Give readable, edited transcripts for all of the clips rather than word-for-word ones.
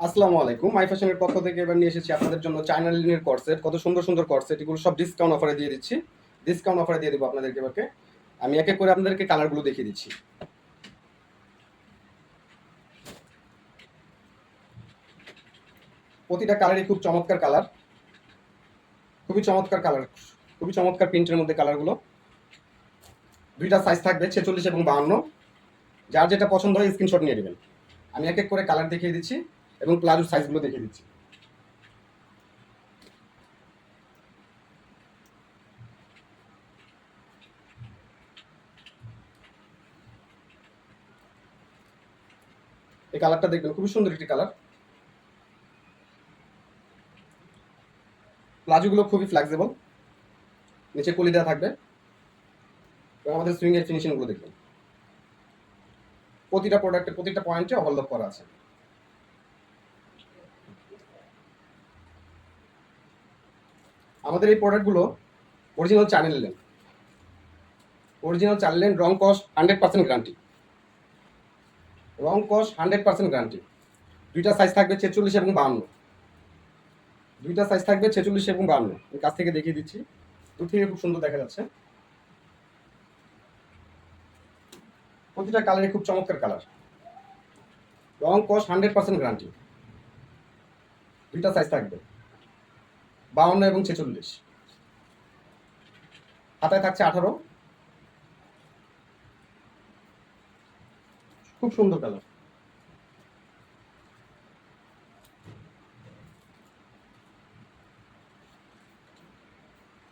আসসালামু আলাইকুম। মাই ফ্যাশনের পক্ষ থেকে এবার নিয়ে এসেছি আপনাদের জন্য চায়না লিনের কর্সেট। কত সুন্দর সুন্দর কর্সেট, এগুলো সব ডিসকাউন্ট অফারে দিয়ে দিচ্ছি। ডিসকাউন্ট অফারে দিয়ে দেবো আপনাদেরকে এবারে। আমি এক এক করে আপনাদেরকে কালারগুলো দেখিয়ে দিচ্ছি। প্রতিটা কালারই খুব চমৎকার কালার, খুবই চমৎকার কালার, খুবই চমৎকার প্রিন্টের মধ্যে কালারগুলো। দুইটা সাইজ থাকবে, 46 এবং 52। যার যেটা পছন্দ হয় স্ক্রিনশট নিয়ে নেবেন। আমি এক এক করে কালার দেখিয়ে দিচ্ছি এবং প্লাজোর সাইজগুলো দেখিয়ে দিচ্ছি। এই কালারটা দেখবেন, খুবই সুন্দর একটি কালার। প্লাজোগুলো খুবই ফ্লেক্সিবল, নিচে কলি দেওয়া থাকবে এবং আমাদের সুইং এর ফিনিশিংগুলো দেখবেন। প্রতিটা প্রোডাক্টের প্রতিটা পয়েন্টে ওভারলক করা আছে। আমাদের এই প্রোডাক্টগুলো অরিজিনাল চ্যানেল লেন, অরিজিনাল চ্যানেল লেন, রং কস 100% গ্যারান্টি, রং কস 100% গ্যারান্টি। দুইটা সাইজ থাকবে 46 এবং 52, দুইটা সাইজ থাকবে 46 এবং 52। আমি কাছ থেকে দেখিয়ে দিচ্ছি, দূর থেকে খুব সুন্দর দেখা যাচ্ছে। প্রতিটা কালারে খুব চমৎকার কালার, রং কস 100% গ্যারান্টি। দুইটা সাইজ থাকবে 52 এবং 46। হাতায় থাকছে 18। খুব সুন্দর কালার।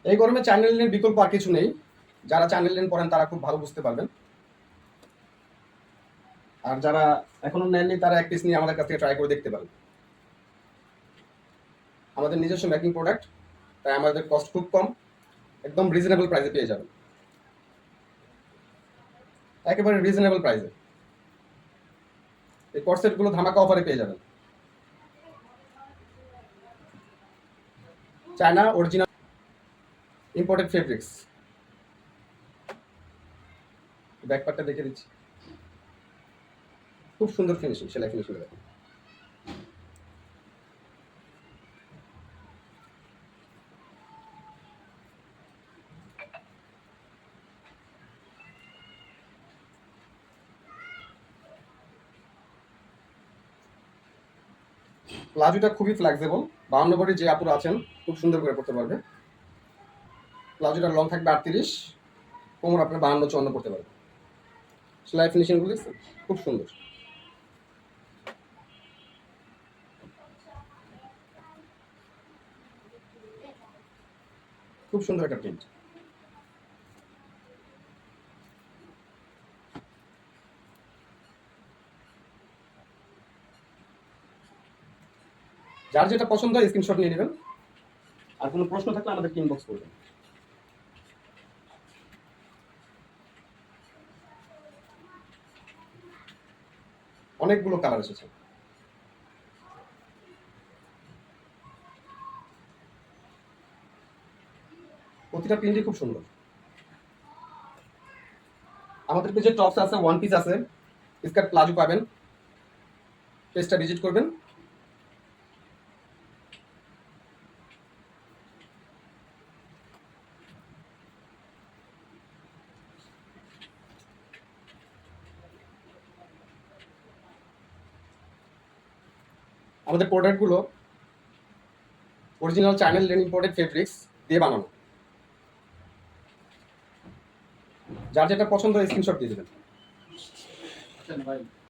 এই গরমে চ্যানেল লেনের বিকল্প আর কিছু নেই। যারা চ্যানেল লেন পড়েন তারা খুব ভালো বুঝতে পারবেন, আর যারা এখনো নেননি তারা এক পিস নিয়ে আমাদের কাছ থেকে ট্রাই করে দেখতে পারেন। আমাদের নিজস্ব মেকিং প্রোডাক্ট, তাই আমাদের কস্ট খুব কম, একদম রিজনেবল প্রাইসে পেয়ে যাবেন, একেবারে রিজনেবল প্রাইসে। এই কর্সেটগুলো ধামাকা অফারে পেয়ে যাবেন। China original imported fabrics. ব্যাকপার্টটা দেখে দিচ্ছি, খুব সুন্দর ফিনিশিং, সেলাই ফিনিশিং দেখেন। প্লাজোটা খুবই ফ্লেক্সিবল, 52 বডি যে আপুরা আছেন খুব সুন্দর করে পড়তে পারবে। প্লাজোটার লং থাকবে 38, কোমর আপনার 52-54 পড়তে পারবে। সেলাই ফিনিশিংগুলো দেখছেন, খুব সুন্দর, খুব সুন্দর একটা প্রিন্ট। যার যেটা পছন্দ হয় স্ক্রিনশট নিয়ে নেবেন, আর কোনো প্রশ্ন থাকলে আমাদেরকে ইনবক্স করবেন। অনেকগুলো কালার এসেছে। প্রতিটা প্রিন্টই খুব সুন্দর। আমাদের পেজে টপস আছে, ওয়ান পিস আছে, স্কার্ট প্লাজো পাবেন। পেজটা ভিজিট করবেন। আমাদের প্রোডাক্টগুলো original China lane imported fabrics দিয়ে বানানো। যার যেটা পছন্দ হয় স্ক্রিনশট দিয়ে দেবেন।